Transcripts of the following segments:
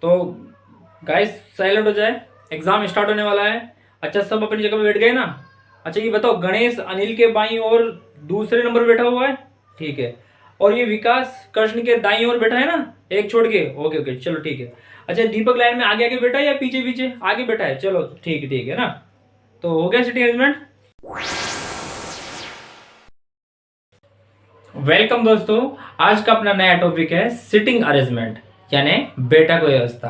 तो guys silent हो जाए, एग्जाम स्टार्ट होने वाला है। अच्छा सब अपनी जगह पे बैठ गए ना। अच्छा ये बताओ, गणेश अनिल के बाईं ओर दूसरे नंबर पे बैठा हुआ है, ठीक है। और ये विकास कृष्ण के दाईं ओर बैठा है ना, एक छोड़ के। ओके ओके चलो ठीक है। अच्छा दीपक लाइन में आगे आगे बैठा है या पीछे पीछे? आगे बैठा है, चलो ठीक है ना। तो हो गया सिटिंग अरेंजमेंट। वेलकम दोस्तों, आज का अपना नया टॉपिक है सिटिंग अरेंजमेंट यानी बैठक व्यवस्था।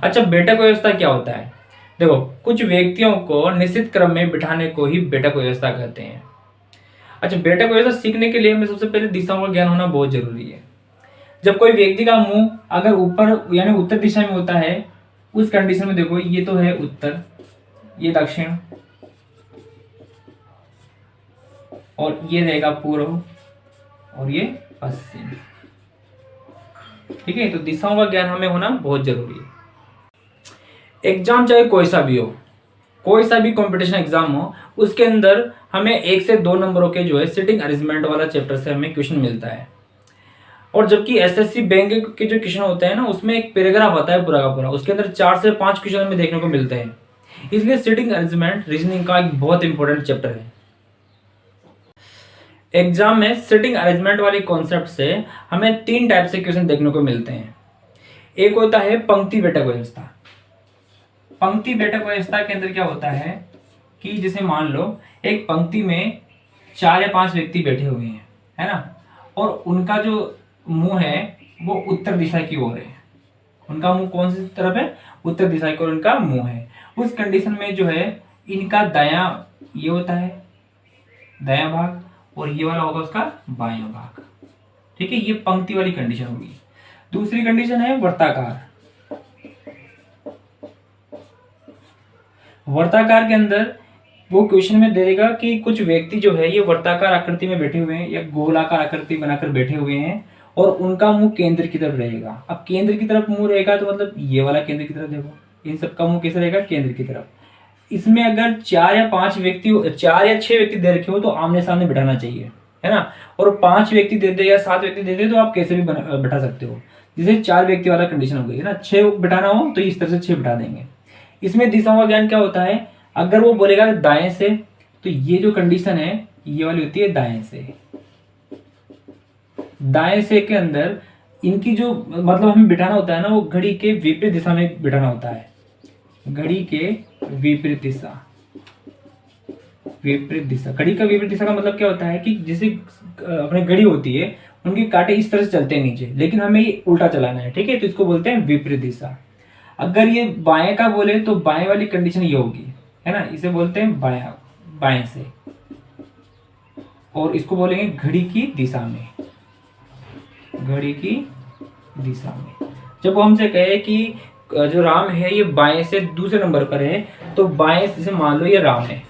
अच्छा बैठक व्यवस्था क्या होता है? देखो, कुछ व्यक्तियों को निश्चित क्रम में बिठाने को ही बैठक व्यवस्था कहते हैं। अच्छा बैठक व्यवस्था सीखने के लिए हमें सबसे पहले दिशाओं का ज्ञान होना बहुत जरूरी है। जब कोई व्यक्ति का मुंह अगर ऊपर यानी उत्तर दिशा में होता है, उस कंडीशन में देखो ये तो है उत्तर, ये दक्षिण और ये रहेगा पूर्व और ये पश्चिम। ठीक है, तो दिशाओं का ज्ञान हमें होना बहुत जरूरी है। एग्जाम चाहे कोई सा भी हो, कोई सा भी कंपटीशन एग्जाम हो, उसके अंदर हमें 1 से 2 नंबरों के जो है सिटिंग अरेंजमेंट वाला चैप्टर से हमें क्वेश्चन मिलता है। और जबकि एसएससी बैंक के जो क्वेश्चन होते हैं ना, उसमें एक पैराग्राफ आता है पूरा का पूरा, उसके अंदर 4 से 5 क्वेश्चन हमें देखने को मिलते हैं। इसलिए सिटिंग अरेंजमेंट रीजनिंग का एक बहुत इंपॉर्टेंट चैप्टर है। एग्जाम में सिटिंग अरेंजमेंट वाले कॉन्सेप्ट से हमें 3 टाइप से क्वेश्चन देखने को मिलते हैं। एक होता है पंक्ति बैठक व्यवस्था। पंक्ति बैठक व्यवस्था के अंदर क्या होता है कि जैसे मान लो एक पंक्ति में 4 या 5 व्यक्ति बैठे हुए हैं, है ना, और उनका जो मुंह है वो उत्तर दिशा की ओर है। उनका मुंह कौन सी तरफ है? उत्तर दिशा की ओर उनका मुंह है। उस कंडीशन में जो है इनका दायां ये होता है दायां भाग, और ये वाला होगा उसका बायां भाग। ठीक है, ये पंक्ति वाली कंडीशन होगी। दूसरी कंडीशन है वर्ताकार। वर्ताकार के अंदर वो क्वेश्चन में दे देगा कि कुछ व्यक्ति जो है ये वर्ताकार आकृति में बैठे हुए हैं या गोलाकार आकृति बनाकर बैठे हुए हैं, और उनका मुंह केंद्र की तरफ रहेगा। अब केंद्र की तरफ मुंह रहेगा तो मतलब ये वाला केंद्र की तरफ, देखो इन सबका मुंह कैसे रहेगा? केंद्र की तरफ। इसमें अगर 4 या 6 व्यक्ति दे रखे हो तो आमने सामने बिठाना चाहिए, है ना। और 5 व्यक्ति दे दे या 7 व्यक्ति दे दे तो आप कैसे भी बिठा सकते हो। जैसे 4 व्यक्ति वाला कंडीशन हो गई है ना, 6 बिठाना हो तो इस तरह से 6 बिठा देंगे। इसमें दिशाओं का ज्ञान क्या होता है? अगर वो बोलेगा दाएं से, तो ये जो कंडीशन है ये वाली होती है दाएं से। दाएं से के अंदर इनकी जो मतलब हमें बिठाना होता है ना, वो घड़ी के विपरीत दिशा में बिठाना होता है। घड़ी के विपरीत दिशा। विपरीत दिशा, घड़ी का विपरीत दिशा का मतलब क्या होता है कि जैसे अपने घड़ी होती है, उनके कांटे इस तरह से चलते हैं नीचे, लेकिन हमें ये उल्टा चलाना है। ठीक है, तो इसको बोलते हैं विपरीत दिशा। अगर ये बाएं का बोले तो बाएं वाली कंडीशन ये होगी, है ना, इसे बोलते हैं बायां, बाएं से। और इसको बोलेंगे घड़ी की दिशा में, घड़ी की दिशा में। जब वो हमसे कहे कि जो राम है ये बाएं से दूसरे नंबर पर है, तो बाएं से मान लो ये राम है,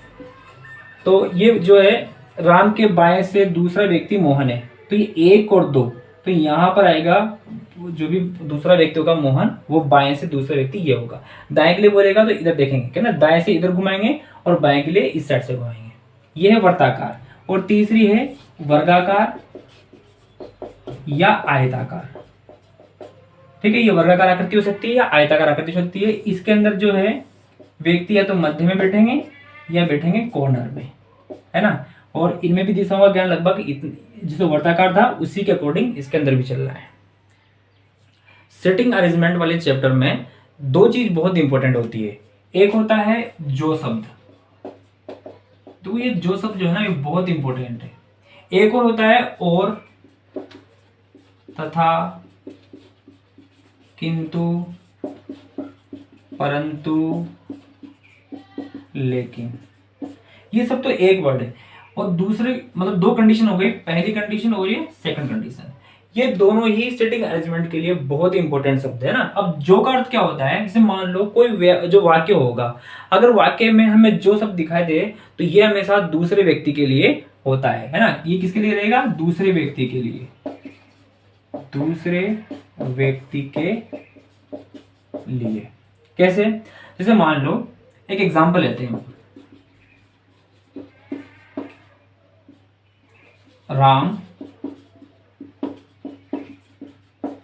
तो ये जो है राम के बाएं से दूसरा व्यक्ति मोहन है, तो ये 1 और 2, तो यहां पर आएगा जो भी दूसरा व्यक्ति होगा मोहन, वो बाएं से दूसरा व्यक्ति ये होगा। दाएं के लिए बोलेगा तो इधर देखेंगे, क्या ना, दाएं से इधर घुमाएंगे और बाएं के लिए इस साइड से घुमाएंगे। ये है वर्ताकार। और तीसरी है वर्गाकार या आयताकार। ठीक है, ये वर्गाकार आकृति हो सकती है या आयताकार आकृति हो सकती है। इसके अंदर जो है व्यक्ति या तो मध्य में बैठेंगे या बैठेंगे कॉर्नर में, है ना। और इनमें भी दिशाओं का ज्ञान लगभग जिसमें वर्ताकार था उसी के अकॉर्डिंग इसके अंदर भी चल रहा है। सेटिंग अरेंजमेंट वाले चैप्टर में 2 चीज बहुत इंपॉर्टेंट होती है। एक होता है जो शब्द, तो ये जो शब्द जो है ना ये बहुत इंपॉर्टेंट है। एक और होता है और, तथा, किंतु, परंतु, लेकिन, ये सब तो एक वर्ड है। और दूसरे मतलब 2 कंडीशन हो गई, पहली कंडीशन और ये सेकंड कंडीशन। ये दोनों ही सेटिंग अरेंजमेंट के लिए बहुत इंपॉर्टेंट शब्द है ना। अब जो का अर्थ क्या होता है? जैसे मान लो कोई जो वाक्य होगा, अगर वाक्य में हमें जो शब्द दिखाई दे तो ये हमेशा दूसरे व्यक्ति के लिए होता है ना। ये किसके लिए रहेगा? दूसरे व्यक्ति के लिए, दूसरे व्यक्ति के लिए। कैसे? जैसे मान लो एक एग्जांपल लेते हैं, राम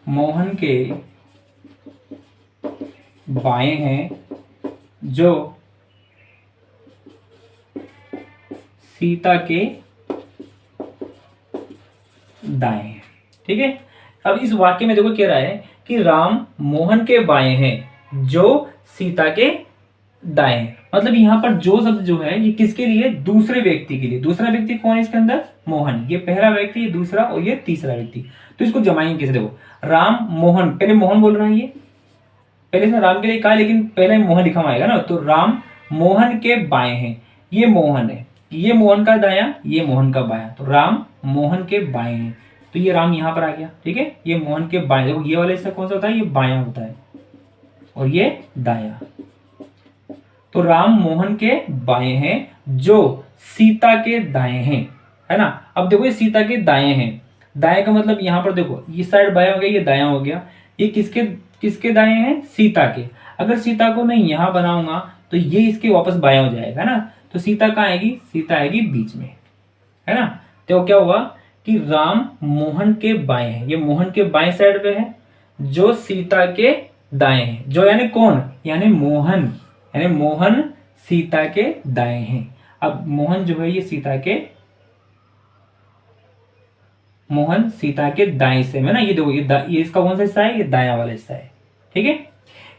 मोहन के बाएं हैं जो सीता के दाएं हैं। ठीक है, अब इस वाक्य में देखो कह रहा है कि राम मोहन के बाएं हैं जो सीता के दाएं हैं। मतलब यहाँ पर जो शब्द जो है ये किसके लिए, दूसरे व्यक्ति के लिए। दूसरा व्यक्ति कौन है इसके अंदर, मोहन। ये पहला व्यक्ति, ये दूसरा और ये तीसरा व्यक्ति। तो इसको जमाएंगे कैसे, देखो राम मोहन, पहले मोहन बोल रहा है, ये पहले इसने राम के लिए कहा लेकिन पहले मोहन लिखा हुआ आएगा ना। तो राम मोहन के बाएं हैं, ये मोहन है, ये मोहन का दाया, ये मोहन का बाया। तो राम मोहन के बाएं हैं, तो ये राम यहाँ पर आ गया। ठीक है, ये मोहन के बाएं, देखो ये वाला हिस्सा कौन सा होता है, ये बायां होता है और ये दाया। तो राम मोहन के बाएं हैं जो सीता के दाएं हैं, है ना। अब देखो ये सीता के दाएं हैं, दाएं का मतलब यहाँ पर देखो ये साइड बायां हो गया, ये दायां हो गया। ये किसके किसके दाएं हैं, सीता के। अगर सीता को मैं यहाँ बनाऊंगा तो ये इसके वापस बायां हो जाएगा ना। तो सीता कहाँ आएगी, सीता आएगी बीच में, है ना। तो क्या हुआ कि राम मोहन के बाएं हैं, ये मोहन के बाएं साइड पे है, जो सीता के दाएं हैं। जो यानी कौन, यानी मोहन, यानी मोहन सीता के दाएं हैं। अब मोहन जो है ये मोहन सीता के दाएं से है ना। ये देखो ये इसका कौन सा हिस्सा है, ये दायां वाला हिस्सा है। ठीक है,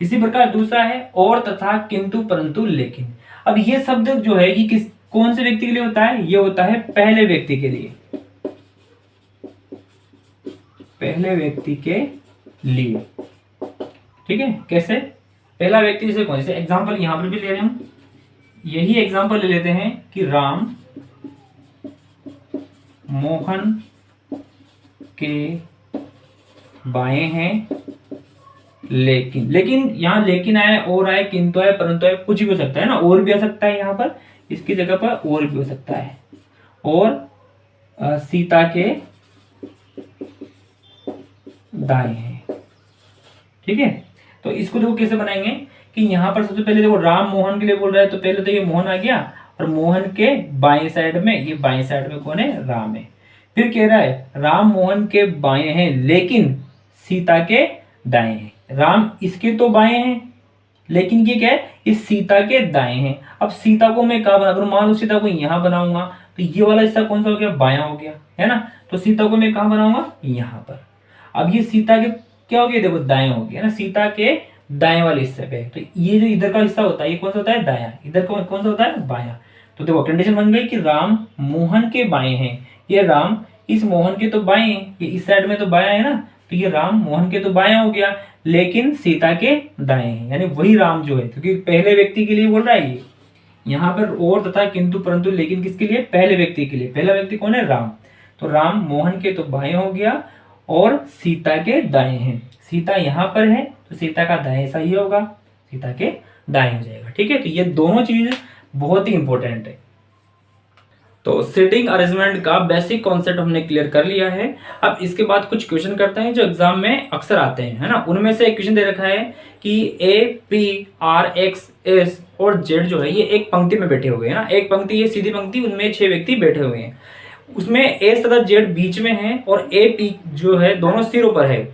इसी प्रकार दूसरा है और, तथा, किंतु, परंतु, लेकिन। अब ये शब्द जो है ये किस कौन से व्यक्ति के लिए होता है, ये होता है पहले व्यक्ति के लिए, पहले व्यक्ति के लिए। ठीक है, कैसे, पहला व्यक्ति जैसे कौन, जैसे एग्जांपल यहां पर भी ले रहे हैं हम, यही एग्जांपल ले लेते हैं कि राम मोहन के बाएं हैं लेकिन। लेकिन यहाँ लेकिन आए, और आए, किंतु आए, परंतु आए, कुछ भी हो सकता है ना। और भी आ सकता है यहाँ पर, इसकी जगह पर और भी हो सकता है। और सीता के दाएं हैं। ठीक है, तो इसको देखो कैसे बनाएंगे कि यहाँ पर सबसे पहले देखो राम मोहन के लिए बोल रहा है, तो पहले तो ये मोहन आ गया और मोहन के बाएं साइड में, ये बाएं साइड में कौन है, राम है। फिर कह रहा है राम मोहन के बाएं हैं लेकिन सीता के दाएं हैं। राम इसके तो बाएं हैं लेकिन ये क्या है, इस सीता के दाएं हैं। अब सीता को मैं कहाँ बना करूं, मान लो सीता को यहाँ बनाऊंगा तो ये वाला हिस्सा कौन सा हो गया, बायां हो गया, है ना। तो सीता को मैं कहाँ बनाऊंगा, यहाँ पर। अब ये सीता के क्या हो गया, देखो दाएं हो गया ना, सीता के दाएं वाले हिस्से पे। तो ये जो इधर का हिस्सा होता है ये कौन सा होता है, दायां। इधर का कौन सा होता है, बायां। तो देखो कंडीशन बन गई कि राम मोहन के बाएं हैं। ये राम इस मोहन के तो बाएं हैं, ये इस साइड में तो बायां है ना। तो ये राम मोहन के तो बायां हो गया लेकिन सीता के दाएं हैं, यानी वही राम जो है, क्योंकि पहले व्यक्ति के लिए बोल रहा है ये। यहाँ पर और, तथा, किंतु, परंतु, लेकिन किसके लिए, पहले व्यक्ति के लिए। पहला व्यक्ति कौन है, राम। तो राम मोहन के तो बाएं हो गया और सीता के दाएं हैं। सीता यहाँ पर है तो सीता का दाएं हिस्सा ये होगा, सीता के दाएं हो जाएगा। ठीक है, तो ये दोनों चीज बहुत ही इंपॉर्टेंट है। तो सीटिंग अरेंजमेंट का बेसिक कॉन्सेप्ट हमने क्लियर कर लिया है। अब इसके बाद कुछ क्वेश्चन करते हैं जो एग्जाम में अक्सर आते हैं, है ना। उनमें से एक क्वेश्चन दे रखा है कि ए, पी, आर, एक्स, एस और जेड जो है ये एक पंक्ति में बैठे हुए हैं ना। एक पंक्ति, ये सीधी पंक्ति, उनमें 6 व्यक्ति बैठे हुए हैं। उसमें एस तथा जेड बीच में है और ए, पी जो है दोनों सिरों पर है।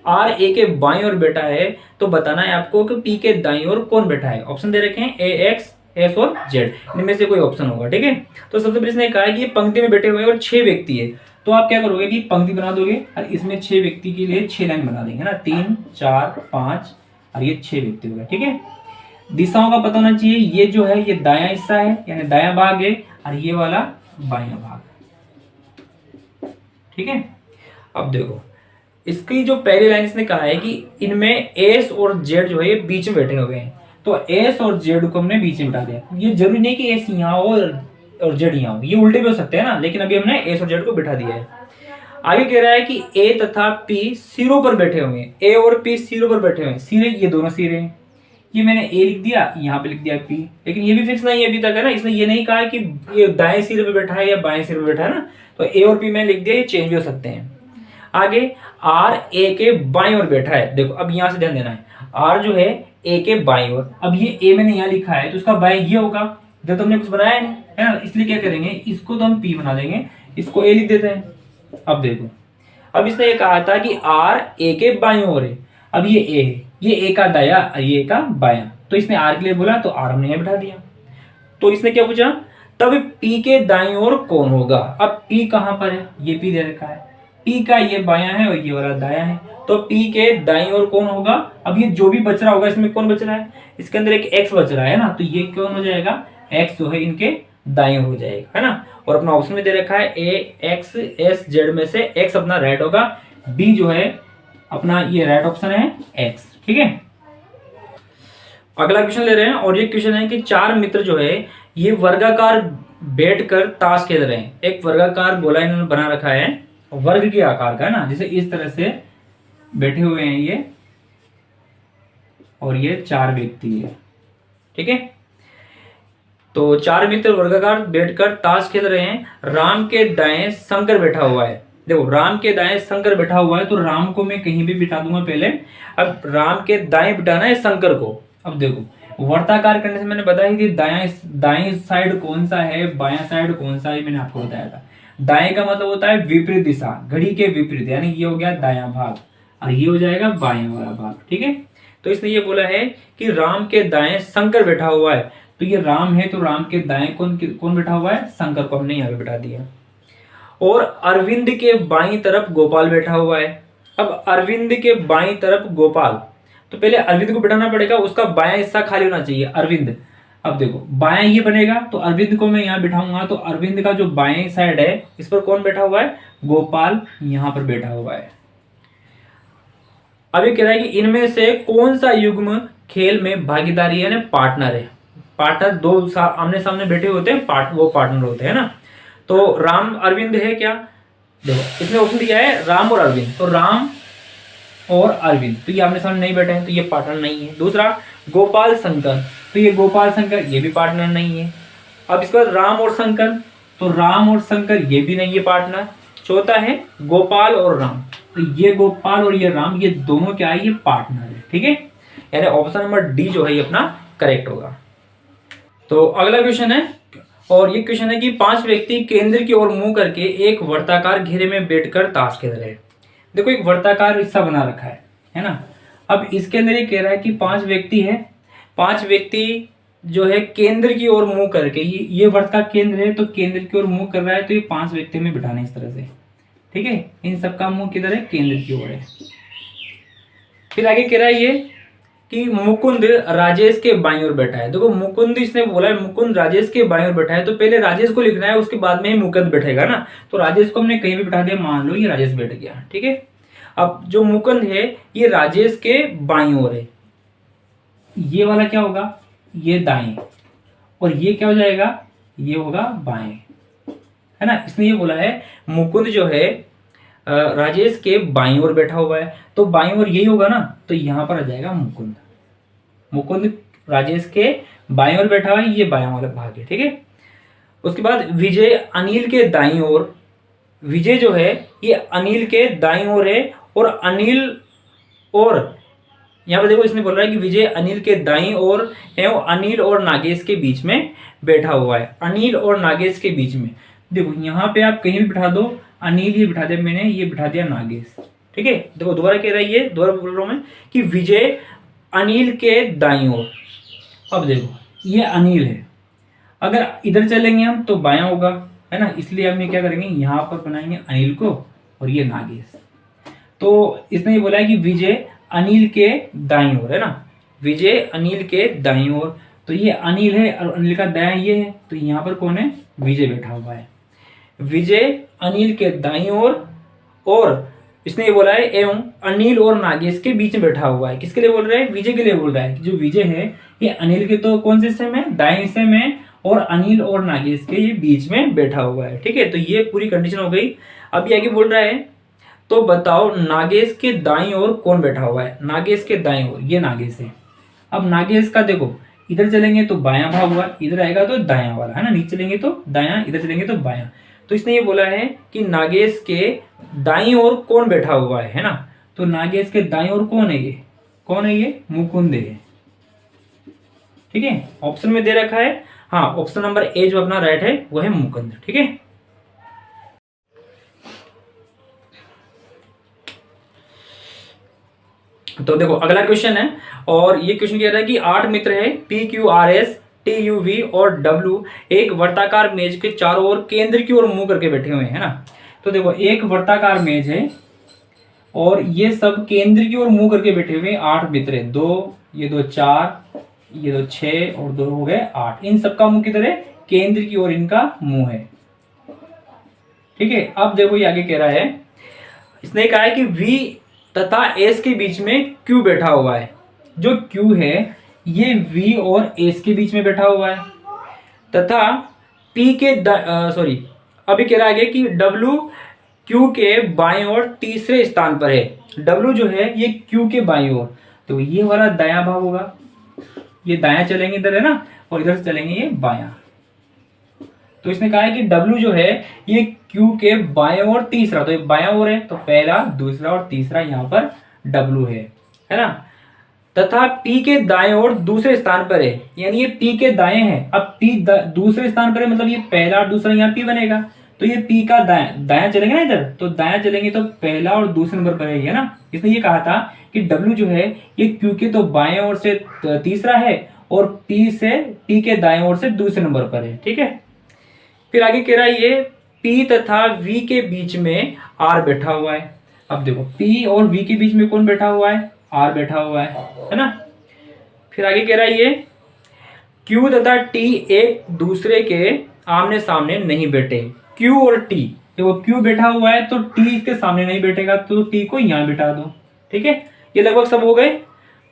आर ए के बाईं ओर बैठा है, तो बताना है आपको कि पी के दाईं ओर कौन बैठा है। ऑप्शन दे रखे हैं ए, एक्स, एस और जेड, इनमें से कोई ऑप्शन होगा। ठीक है, तो सबसे पहले इसने कहा है कि ये पंक्ति में बैठे हुए हैं और 6 व्यक्ति है। तो आप क्या करोगे कि पंक्ति बना दोगे और इसमें 6 व्यक्ति के लिए 6 लाइन बना देंगे ना, 3, 4, 5 और ये 6 व्यक्ति हो गए। ठीक है, दिशाओं का पता होना चाहिए। ये जो है ये दायां हिस्सा है यानी दायां भाग है और ये वाला बायां भाग। ठीक है, अब देखो इसकी जो पहली लाइन इसने कहा है कि इनमें एस और जेड जो है ये बीच में बैठे हुए हैं। तो एस और जेड को हमने बीच में बिठा दिया। ये जरूरी नहीं कि एस यहाँ हो और जेड यहाँ हो, ये उल्टे भी हो सकते हैं ना, लेकिन अभी हमने एस और जेड को बिठा दिया है। आगे कह रहा है कि ए तथा पी सिरों पर बैठे हुए हैं। ए और पी सिरों पर बैठे हुए हैं। सिरे, ये दोनों सिरे हैं। ये मैंने ए लिख दिया, यहाँ पे लिख दिया पी, लेकिन ये भी फिक्स नहीं है अभी तक, है ना। इसने ये नहीं कहा कि ये दाएं सिरे पे बैठा है या बाएं सिरे पे बैठा है ना। तो ए और पी मैंने लिख दिया, ये चेंज भी हो सकते हैं। आगे आर ए के बाईं ओर बैठा है। देखो अब यहां से ध्यान देना है, आर जो है ए के बाईं ओर। अब ये ए मैंने यहाँ लिखा है तो उसका बाएं ये होगा, जब तुमने कुछ बनाया नहीं है ना, इसलिए क्या करेंगे, इसको तो हम पी बना देंगे, इसको ए लिख देते हैं। अब देखो, अब इसने ये कहा था कि आर ए के बाईं ओर है, अब ये ए है, ये ए का दाया और ये ए का बाया, तो इसने आर के लिए बोला तो आर हमने यहाँ बिठा दिया। तो इसने क्या पूछा, तब पी के दाईं ओर कौन होगा। अब पी कहाँ पर है, ये पी दे रखा है, पी का ये बाया है और ये वाला दाया है, तो पी के दाईं ओर कौन होगा। अब ये जो भी बच रहा होगा इसमें कौन बच रहा है, इसके अंदर एक एक्स बच रहा है ना, तो ये कौन हो जाएगा, एक्स जो है इनके दाईं ओर हो जाएगा, है ना। और अपना ऑप्शन में दे रखा है ए एक्स एस जेड में से एक्स अपना राइट होगा, बी जो है अपना ये राइट ऑप्शन है एक्स, ठीक है। अगला क्वेश्चन ले रहे हैं और ये क्वेश्चन है कि चार मित्र जो है ये वर्गाकार बैठकर ताश खेल रहे हैं। एक वर्गाकार गोला इन्होंने बना रखा है वर्ग के आकार का, है ना, जैसे इस तरह से बैठे हुए हैं ये, और ये चार व्यक्ति है, ठीक है। तो चार मित्र वर्गाकार बैठकर ताश खेल रहे हैं। राम के दाएं शंकर बैठा हुआ है। देखो राम के दाएं शंकर बैठा हुआ है, तो राम को मैं कहीं भी बिठा दूंगा पहले। अब राम के दाएं बिठाना है शंकर को। अब देखो वर्ताकार करने से मैंने बताया कि दाएं साइड कौन सा है, बायां साइड कौन सा है, मैंने आपको बताया था। दाएं का मतलब होता है विपरीत दिशा, घड़ी के विपरीत, यानी ये हो गया दायां भाग और ये हो जाएगा बायां वाला भाग, ठीक है। तो इसने ये बोला है कि राम के दाएं शंकर बैठा हुआ है, तो ये राम है, तो राम के दाएं कौन बैठा हुआ है, शंकर को हमने यहाँ पे बैठा दिया। और अरविंद के बाईं तरफ गोपाल बैठा हुआ है। अब अरविंद के बाईं तरफ गोपाल, तो पहले अरविंद को बिठाना पड़ेगा, उसका बायां हिस्सा खाली होना चाहिए अरविंद। अब देखो बायां ये बनेगा, तो अरविंद को मैं यहाँ बिठाऊंगा, तो अरविंद का जो बाएं साइड है इस पर कौन बैठा हुआ है, गोपाल यहाँ पर बैठा हुआ है। अब ये कह रहा है कि इनमें से कौन सा युग्म खेल में भागीदारी है, पार्टनर है। पार्टनर दो आमने सामने बैठे होते हैं, वो पार्टनर होते हैं ना। तो राम अरविंद है क्या, देखो इसने ऑप्शन दिया है राम और अरविंद, तो राम और अरविंद, तो ये आमने सामने नहीं बैठे हैं, तो ये पार्टनर नहीं है। दूसरा गोपाल शंकर, तो ये गोपाल शंकर, ये भी पार्टनर नहीं है। अब इसके बाद राम और शंकर, तो राम और शंकर ये भी नहीं है पार्टनर। चौथा है गोपाल और राम, तो ये गोपाल और ये राम, ये दोनों क्या है, ये पार्टनर है, ठीक है। यानी ऑप्शन नंबर डी जो है ये अपना करेक्ट होगा। तो अगला क्वेश्चन है, और ये क्वेश्चन है कि पांच व्यक्ति केंद्र की ओर मुंह करके एक वर्ताकार घेरे में बैठकर ताश खेल रहे हैं। देखो एक वर्ताकार हिस्सा बना रखा है ना। अब इसके अंदर ये कह रहा है कि पांच व्यक्ति है, पांच व्यक्ति जो है केंद्र की ओर मुंह करके, ये वर्त का केंद्र है, तो केंद्र की ओर मुंह कर रहा है, तो ये पांच व्यक्ति में बिठाने इस तरह से, ठीक है। इन सबका मुंह किधर है, केंद्र की ओर है। फिर आगे कह रहा है ये कि मुकुंद राजेश के बाईं ओर बैठा है। देखो मुकुंद इसने बोला है मुकुंद राजेश के बाईं ओर बैठा है, तो पहले राजेश को लिखना है, उसके बाद में ही मुकुंद बैठेगा ना। तो राजेश को हमने कहीं भी बैठा दिया, मान लो ये राजेश बैठ गया, ठीक है। अब जो मुकुंद है ये राजेश के बाईं ओर है, ये वाला क्या होगा, ये दाएं, और ये क्या हो जाएगा, ये होगा बाएं, है ना। इसने ये बोला है मुकुंद जो है राजेश के बाईं ओर बैठा हुआ है, तो बाईं ओर यही होगा ना, तो यहां पर आ जाएगा मुकुंद। मुकुंद राजेश के बाईं ओर बैठा हुआ है, ये बायां वाला भाग है, ठीक है। उसके बाद विजय अनिल के दाईं ओर, विजय जो है ये अनिल के दाईं ओर है, और अनिल और यहाँ पर देखो इसने बोल रहा है कि विजय अनिल के दाईं ओर है, और अनिल और नागेश के बीच में बैठा हुआ है। अनिल और नागेश के बीच में, देखो यहाँ पे आप कहीं भी बिठा दो, अनिल ही बिठा दिया मैंने, ये बिठा दिया नागेश, ठीक है। देखो दोबारा कह रहा है, ये दोबारा बोल रहा हूं मैं कि विजय अनिल के दाईं ओर। अब देखो ये अनिल है, अगर इधर चलेंगे हम तो बायां होगा, है ना, इसलिए हम ये क्या करेंगे, यहाँ पर बनाएंगे अनिल को और ये नागेश। तो इसने ये बोला है कि विजय अनिल के दाईं ओर, है ना, विजय अनिल के दाईं ओर, तो ये अनिल है और अनिल का दायां ये है, तो यहाँ पर कौन है, विजय बैठा हुआ है। विजय अनिल के दाईं ओर, और इसने ये बोला है एवं अनिल और नागेश के बीच में बैठा हुआ है। किसके लिए बोल रहा है, विजय के लिए बोल रहा है कि जो विजय है ये अनिल के तो कौन से हिस्से में, दाएं हिस्से में, और अनिल और नागेश के ये बीच में बैठा हुआ है, ठीक है। तो ये पूरी कंडीशन हो गई। अब आगे बोल रहा है तो बताओ नागेश के दाईं ओर कौन बैठा हुआ है। नागेश के दाईं ओर ये नागेश है। अब नागेश का देखो इधर चलेंगे तो बायां भाग हुआ, इधर आएगा तो दायां वाला, है ना, नीचे चलेंगे तो दायां, इधर चलेंगे तो बायां। तो इसने ये बोला है कि नागेश के दाईं ओर कौन बैठा हुआ है ना। तो नागेश के दाईं ओर कौन है, ये कौन है, ये मुकुंद है, ठीक है। ऑप्शन में दे रखा है, हाँ ऑप्शन नंबर ए जो अपना राइट है वो है मुकुंद, ठीक है। तो देखो अगला क्वेश्चन है, और ये क्वेश्चन कह रहा है कि 8 मित्र है PQRS TUV और W एक वर्ताकार मेज के चारों ओर केंद्र की ओर मुंह करके बैठे हुए हैं, है ना। तो देखो एक वर्ताकार मेज है और ये सब केंद्र की ओर मुंह करके बैठे हुए 8 मित्र है, 2 ये 2 4 ये 2 6 और 2 हो गए 8। इन सबका मुंह किधर है, केंद्र की ओर इनका मुंह है, ठीक है। अब देखो ये आगे कह रहा है, इसने कहा है कि V तथा S के बीच में Q बैठा हुआ है। जो Q है ये V और S के बीच में बैठा हुआ है, तथा P के अभी कह रहा है कि W Q के बाएं ओर तीसरे स्थान पर है। W जो है ये Q के बाएं ओर, तो ये वाला दायां भाग होगा, ये दायां चलेंगे इधर है ना, और इधर से चलेंगे ये बायां। तो इसने कहा है कि W जो है ये Q के बाएं ओर तीसरा, तो ये बायां ओर है, तो पहला दूसरा और तीसरा यहाँ पर W है ना। तथा P के दाएं ओर दूसरे स्थान पर है, यानी ये P के दाएं है। अब P दूसरे स्थान पर है, मतलब ये पहला और दूसरा यहाँ P बनेगा, तो ये P का दायां चलेंगे ना इधर, तो दायां चलेंगे तो पहला और दूसरे नंबर पर है ना। इसने ये कहा था कि W जो है ये Q के तो बाएं ओर से तीसरा है और P के दाएं ओर से दूसरे नंबर पर है, ठीक है। फिर आगे कह रहा है ये P तथा V के बीच में R बैठा हुआ है। अब देखो P और V के बीच में कौन बैठा हुआ है, R बैठा हुआ है ना। फिर आगे कह रहा है ये Q तथा T एक दूसरे के आमने सामने नहीं बैठे। Q और T, देखो Q बैठा हुआ है तो T इसके सामने नहीं बैठेगा, तो T को यहाँ बैठा दो, ठीक है। ये लगभग सब हो गए।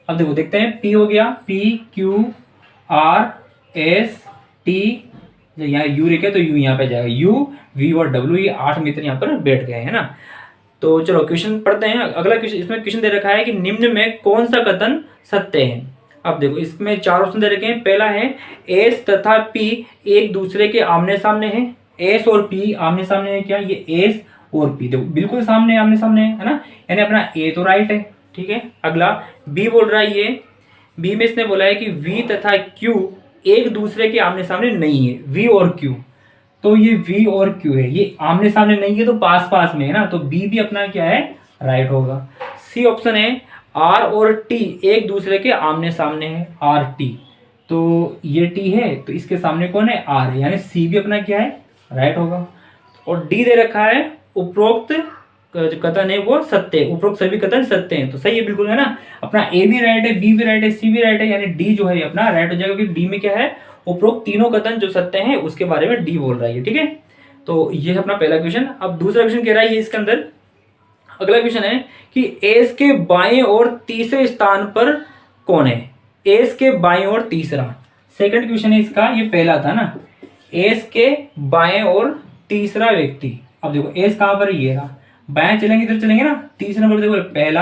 अब देखो देखते हैं, P हो गया, P Q R S T, यहाँ U रखे तो U यहाँ पे जाएगा, U V और W, ये 8 मित्र यहाँ पर बैठ गए हैं ना। तो चलो क्वेश्चन पढ़ते हैं। अगला क्वेश्चन, इसमें क्वेश्चन दे रखा है कि निम्न में कौन सा कथन सत्य है। अब देखो इसमें 4 ऑप्शन दे रखे हैं। पहला है S तथा P एक दूसरे के आमने सामने है। S और P आमने सामने है क्या, ये S और P देखो बिल्कुल सामने आमने सामने है ना, यानी अपना A तो राइट है, ठीक है। अगला B बोल रहा है, ये B में इसने बोला है कि V तथा Q एक दूसरे के आमने सामने नहीं है, V और Q, तो ये V और Q है, ये आमने सामने नहीं है तो पास पास में है ना, तो B भी अपना क्या है, राइट होगा। C ऑप्शन है R और T एक दूसरे के आमने सामने है, RT, तो ये T है तो इसके सामने कौन है, R है, यानी C भी अपना क्या है, राइट होगा। और D दे रखा है उपरोक्त कथन है वो सत्य है, उपरोक्त सभी कथन सत्य हैं, तो सही है बिल्कुल है ना। अपना A भी राइट है, B भी राइट है, C भी राइट है, यानी D जो है अपना राइट हो जाएगा, क्योंकि D में क्या है, उपरोक्त तीनों कथन जो सत्य हैं उसके बारे में D बोल रहा है, ठीक है। तो ये है अपना पहला क्वेश्चन। अब दूसरा क्वेश्चन कह रहा है ये इसके अंदर अगला क्वेश्चन है कि एस के बाएं और तीसरे स्थान पर कौन है, एस के बाएं और तीसरा, सेकंड क्वेश्चन है इसका, ये पहला था ना, एस के बाएं और तीसरा व्यक्ति। अब देखो एस कहां पर, ये रहा, बाएं चलेंगे इधर चलेंगे ना, तीसरे नंबर देखो पहला,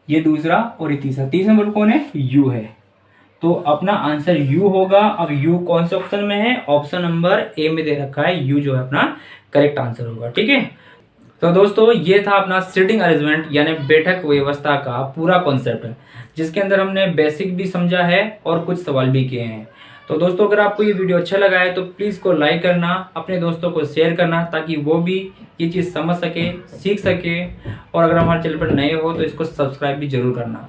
ये दूसरा और ये तीसरा, तीसरे नंबर कौन है, यू है, तो अपना आंसर यू होगा। अब यू कौन से ऑप्शन में है, ऑप्शन नंबर ए में दे रखा है, यू जो है अपना करेक्ट आंसर होगा, ठीक है। तो दोस्तों ये था अपना सीटिंग अरेंजमेंट यानी बैठक व्यवस्था का पूरा कॉन्सेप्ट, जिसके अंदर हमने बेसिक भी समझा है और कुछ सवाल भी किए हैं। तो दोस्तों अगर आपको ये वीडियो अच्छा लगा है तो प्लीज़ को लाइक करना, अपने दोस्तों को शेयर करना, ताकि वो भी ये चीज़ समझ सके, सीख सके, और अगर हमारे चैनल पर नए हो तो इसको सब्सक्राइब भी जरूर करना।